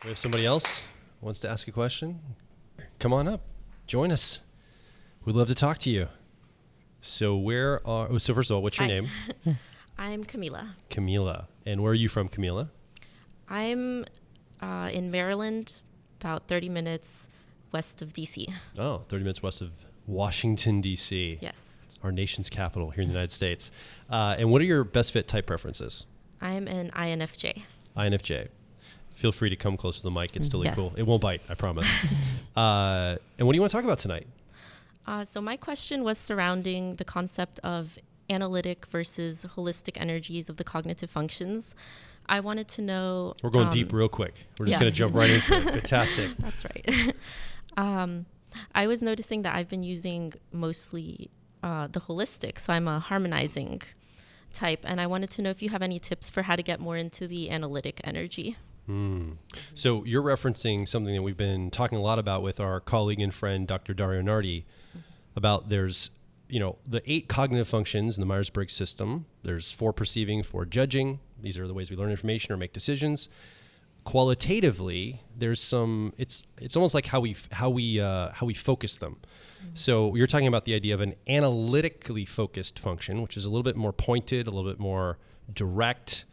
We have somebody else who wants to ask a question. Come on up. Join us. We'd love to talk to you. So first of all, what's your name? I'm Camila. Camila. And where are you from, Camila? I'm in Maryland, about 30 minutes west of D.C. Oh, 30 minutes west of Washington, D.C. Yes. Our nation's capital here in the United States. And what are your best fit type preferences? I'm an INFJ. INFJ. Feel free to come close to the mic. It's totally Yes. cool. It won't bite, I promise. And what do you want to talk about tonight? So my question was surrounding the concept of analytic versus holistic energies of the cognitive functions. I wanted to know... We're going deep real quick. We're just going to jump right into it. Fantastic. That's right. I was noticing that I've been using mostly the holistic, so I'm a harmonizing type, and I wanted to know if you have any tips for how to get more into the analytic energy. So you're referencing something that we've been talking a lot about with our colleague and friend, Dr. Dario Nardi, about there's, the 8 cognitive functions in the Myers-Briggs system. There's 4 perceiving, 4 judging. These are the ways we learn information or make decisions. Qualitatively, there's some, it's almost like how we focus them. So you're talking about the idea of an analytically focused function, which is a little bit more pointed, a little bit more direct,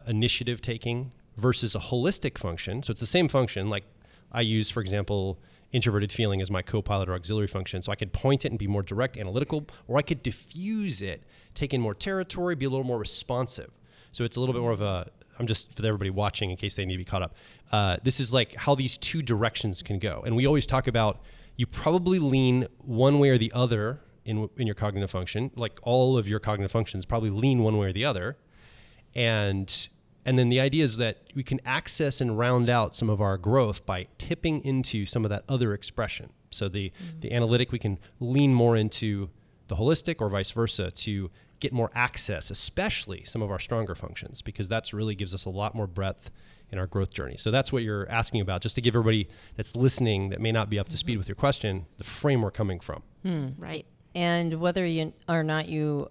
initiative taking, versus a holistic function. So it's the same function. Like I use, for example, introverted feeling as my co-pilot or auxiliary function. So I could point it and be more direct, analytical, or I could diffuse it, take in more territory, be a little more responsive. So it's a little bit more of I'm just for everybody watching in case they need to be caught up. This is like how these 2 directions can go. And we always talk about you probably lean one way or the other in your cognitive function. Like all of your cognitive functions probably lean one way or the other. And then the idea is that we can access and round out some of our growth by tipping into some of that other expression. So the analytic, we can lean more into the holistic or vice versa to get more access, especially some of our stronger functions, because that's really gives us a lot more breadth in our growth journey. So that's what you're asking about, just to give everybody that's listening that may not be up to speed with your question, the frame we're coming from. Right. And whether you or not you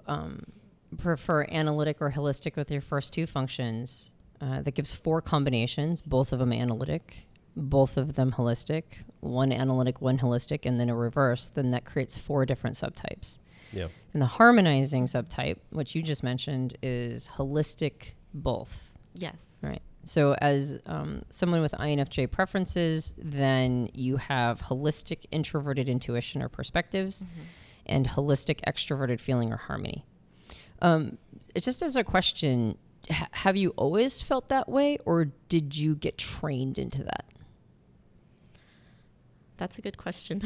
prefer analytic or holistic with your first 2 functions, that gives 4 combinations, both of them analytic, both of them holistic, one analytic, one holistic, and then a reverse, then that creates 4 different subtypes. Yeah. And the harmonizing subtype, which you just mentioned, is holistic both. Yes. Right. So as someone with INFJ preferences, then you have holistic introverted intuition or perspectives and holistic extroverted feeling or harmony. Just as a question, have you always felt that way, or did you get trained into that? That's a good question.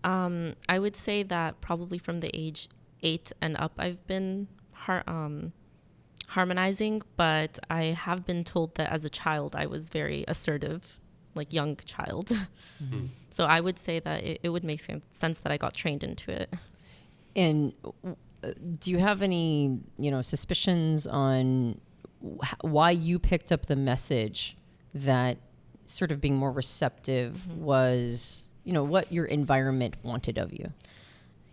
I would say that probably from the age 8 and up, I've been harmonizing, but I have been told that as a child, I was very assertive, like young child. So I would say that it would make sense that I got trained into it. And do you have any, suspicions on why you picked up the message that sort of being more receptive was, what your environment wanted of you?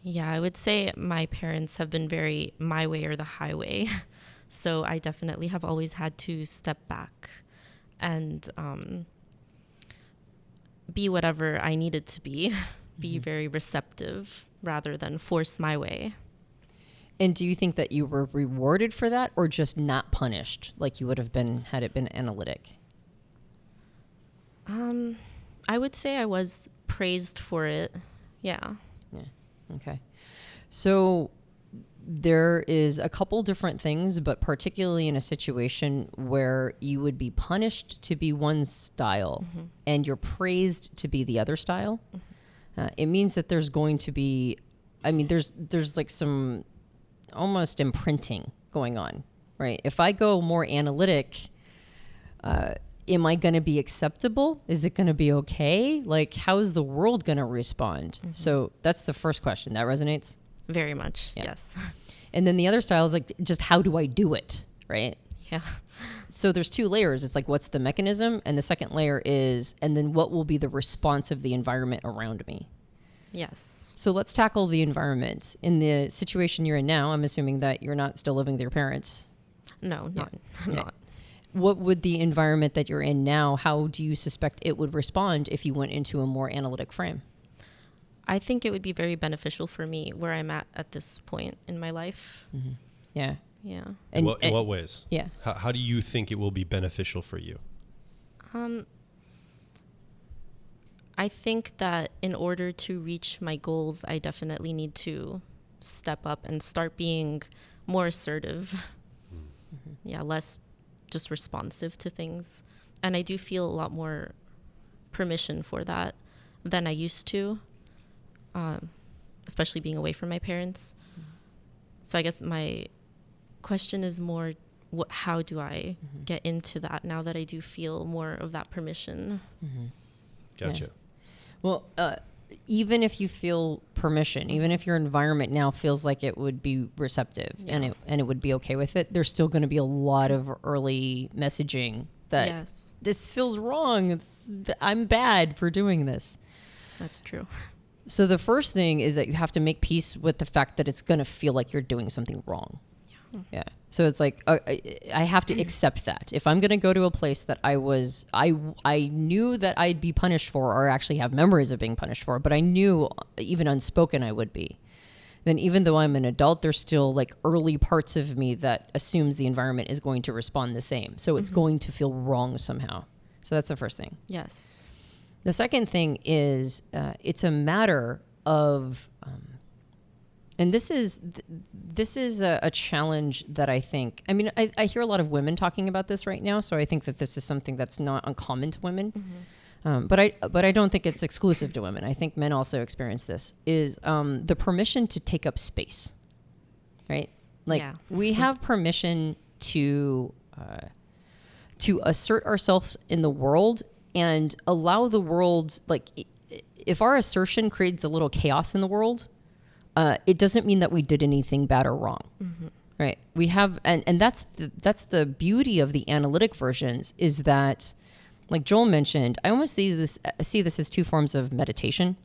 Yeah, I would say my parents have been very my way or the highway. So I definitely have always had to step back and be whatever I needed to be very receptive rather than force my way. And do you think that you were rewarded for that, or just not punished like you would have been had it been analytic? I would say I was praised for it. Yeah. Okay. So there is a couple different things, but particularly in a situation where you would be punished to be one style and you're praised to be the other style, it means that there's going to be, there's like some almost imprinting going on, right? If I go more analytic, am I going to be acceptable? Is it going to be okay? Like, how is the world going to respond? So that's the first question. That resonates? Very much, yes. And then the other style is like, just how do I do it, right? Yeah. So there's 2 layers. It's like, what's the mechanism? And the second layer is, and then what will be the response of the environment around me? Yes. So let's tackle the environment. In the situation you're in now, I'm assuming that you're not still living with your parents. No, not. what would the environment that you're in now, how do you suspect it would respond if you went into a more analytic frame? I think it would be very beneficial for me where I'm at this point in my life. Mm-hmm. Yeah. Yeah. In what ways? Yeah. How do you think it will be beneficial for you? I think that in order to reach my goals, I definitely need to step up and start being more assertive. Mm-hmm. Yeah, less just responsive to things. And I do feel a lot more permission for that than I used to, especially being away from my parents. Mm-hmm. So I guess my question is more, how do I get into that now that I do feel more of that permission? Mm-hmm. Gotcha. Yeah. Well, even if you feel permission, even if your environment now feels like it would be receptive and it would be okay with it, there's still going to be a lot of early messaging that this feels wrong. I'm bad for doing this. That's true. So the first thing is that you have to make peace with the fact that it's going to feel like you're doing something wrong. Yeah. So it's like, I have to accept that. If I'm going to go to a place that I knew that I'd be punished for, or actually have memories of being punished for, but I knew even unspoken I would be, then even though I'm an adult, there's still like early parts of me that assumes the environment is going to respond the same. So it's going to feel wrong somehow. So that's the first thing. Yes. The second thing is it's a matter of... and this is a challenge that I think, I mean, I hear a lot of women talking about this right now. So I think that this is something that's not uncommon to women. Mm-hmm. But I don't think it's exclusive to women. I think men also experience this, is the permission to take up space, right? Like we have permission to assert ourselves in the world and allow the world, like if our assertion creates a little chaos in the world, it doesn't mean that we did anything bad or wrong, right? We have, and that's the beauty of the analytic versions, is that, like Joel mentioned, I almost see this as two forms of meditation.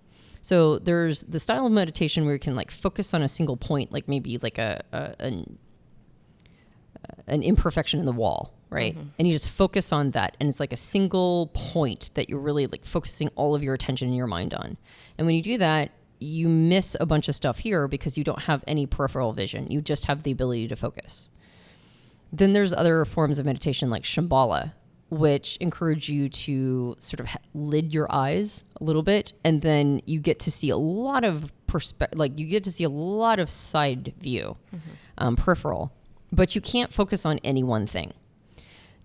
So there's the style of meditation where you can like focus on a single point, like maybe like an imperfection in the wall, right? Mm-hmm. And you just focus on that, and it's like a single point that you're really like focusing all of your attention and your mind on. And when you do that, you miss a bunch of stuff here because you don't have any peripheral vision. You just have the ability to focus. Then there's other forms of meditation like Shambhala, which encourage you to sort of lid your eyes a little bit, and then you get to see a lot of you get to see a lot of side view, peripheral, but you can't focus on any one thing.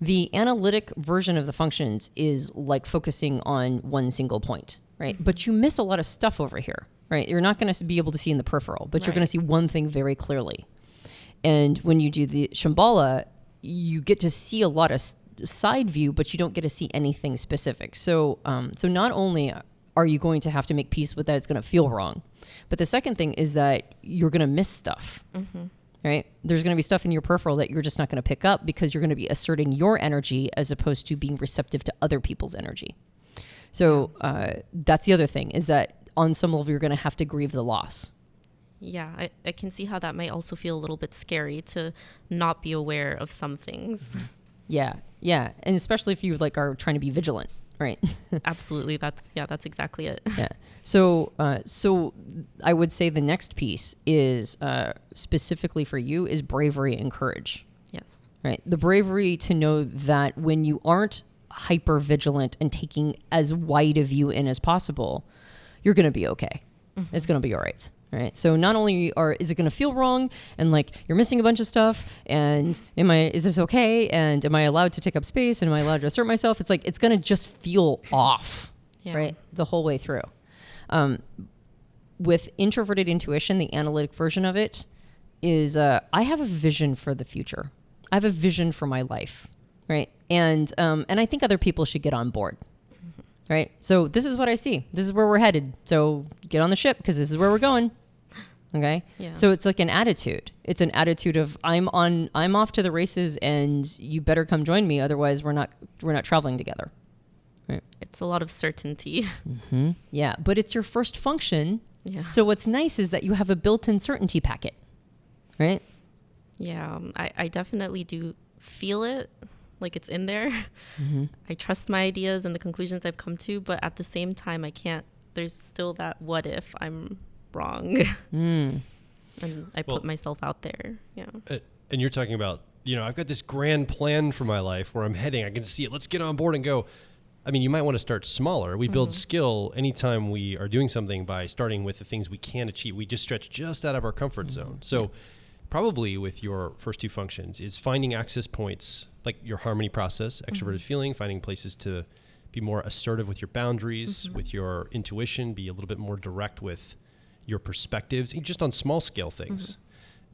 The analytic version of the functions is like focusing on one single point, right? But you miss a lot of stuff over here. Right, you're not going to be able to see in the peripheral, but you're going to see one thing very clearly. And when you do the Shambhala, you get to see a lot of side view, but you don't get to see anything specific. So, so not only are you going to have to make peace with that, it's going to feel wrong, but the second thing is that you're going to miss stuff. Right? There's going to be stuff in your peripheral that you're just not going to pick up because you're going to be asserting your energy as opposed to being receptive to other people's energy. So that's the other thing, is that on some level, you're going to have to grieve the loss. Yeah, I can see how that might also feel a little bit scary to not be aware of some things. Yeah, and especially if you like are trying to be vigilant, right? Absolutely, that's exactly it. Yeah. So I would say the next piece is specifically for you is bravery and courage. Yes. Right. The bravery to know that when you aren't hyper vigilant and taking as wide a view in as possible, you're going to be okay. It's going to be all right. Right. So not only is it going to feel wrong and like you're missing a bunch of stuff, and is this okay? And am I allowed to take up space? And am I allowed to assert myself? It's like, it's going to just feel off, right? The whole way through. With introverted intuition, the analytic version of it is, I have a vision for the future. I have a vision for my life. Right. And I think other people should get on board. Right. So this is what I see. This is where we're headed. So get on the ship because this is where we're going. Okay. Yeah. So it's like an attitude. It's an attitude of I'm off to the races and you better come join me. Otherwise we're not traveling together. Right. It's a lot of certainty. Yeah. But it's your first function. Yeah. So what's nice is that you have a built-in certainty packet. Right. Yeah. I definitely do feel it like it's in there. I trust my ideas and the conclusions I've come to, but at the same time, I can't, there's still that what if I'm wrong. And I put myself out there. Yeah. And you're talking about, I've got this grand plan for my life where I'm heading. I can see it. Let's get on board and go. I mean, you might want to start smaller. We build skill anytime we are doing something by starting with the things we can achieve. We just stretch just out of our comfort zone. So probably with your first two functions is finding access points, like your harmony process, extroverted feeling, finding places to be more assertive with your boundaries, with your intuition, be a little bit more direct with your perspectives, just on small scale things.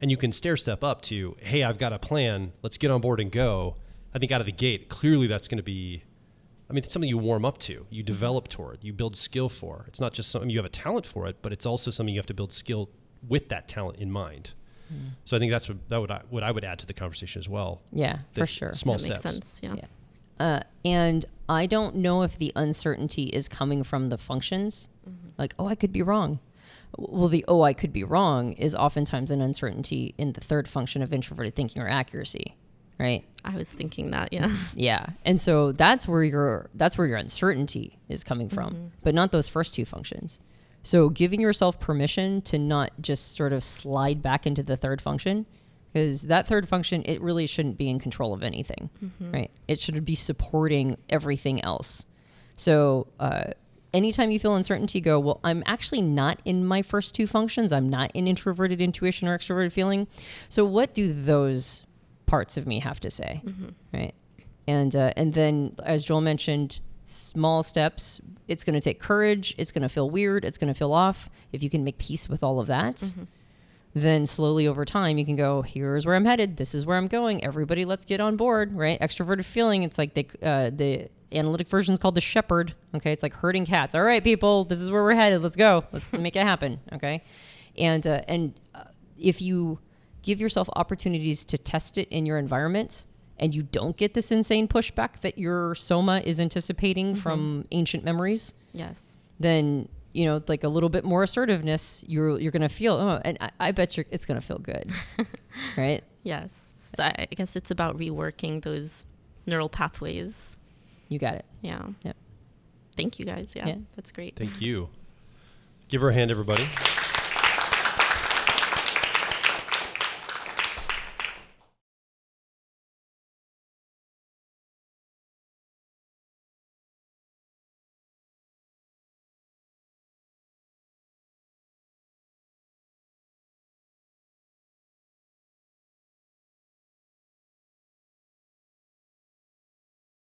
And you can stair step up to, hey, I've got a plan. Let's get on board and go. I think out of the gate, clearly that's going to be, it's something you warm up to, you develop toward, you build skill for. It's not just something you have a talent for it, but it's also something you have to build skill with that talent in mind. So I think that's what I would add to the conversation as well. Yeah, for sure. That Small steps. makes sense. Yeah. And I don't know if the uncertainty is coming from the functions, like, I could be wrong. Well, the I could be wrong is oftentimes an uncertainty in the third function of introverted thinking or accuracy, right? I was thinking that, yeah. Yeah. And so that's where your uncertainty is coming from, but not those first two functions. So giving yourself permission to not just sort of slide back into the third function, because that third function, it really shouldn't be in control of anything, right? It should be supporting everything else. So anytime you feel uncertainty, go, well, I'm actually not in my first two functions. I'm not in introverted intuition or extroverted feeling. So what do those parts of me have to say, right? And then, as Joel mentioned, small steps. It's going to take courage. It's going to feel weird. It's going to feel off. If you can make peace with all of that, then slowly over time, you can go, here's where I'm headed. This is where I'm going. Everybody, let's get on board, right? Extroverted feeling. It's like the analytic version is called the shepherd. Okay. It's like herding cats. All right, people, this is where we're headed. Let's go. Let's make it happen. Okay. And if you give yourself opportunities to test it in your environment, and you don't get this insane pushback that your soma is anticipating from ancient memories, Yes. then, like a little bit more assertiveness, you're going to feel, and I bet it's going to feel good, right? Yes. So I guess it's about reworking those neural pathways. You got it. Yeah. Yep. Thank you guys. Yeah. That's great. Thank you. Give her a hand, everybody.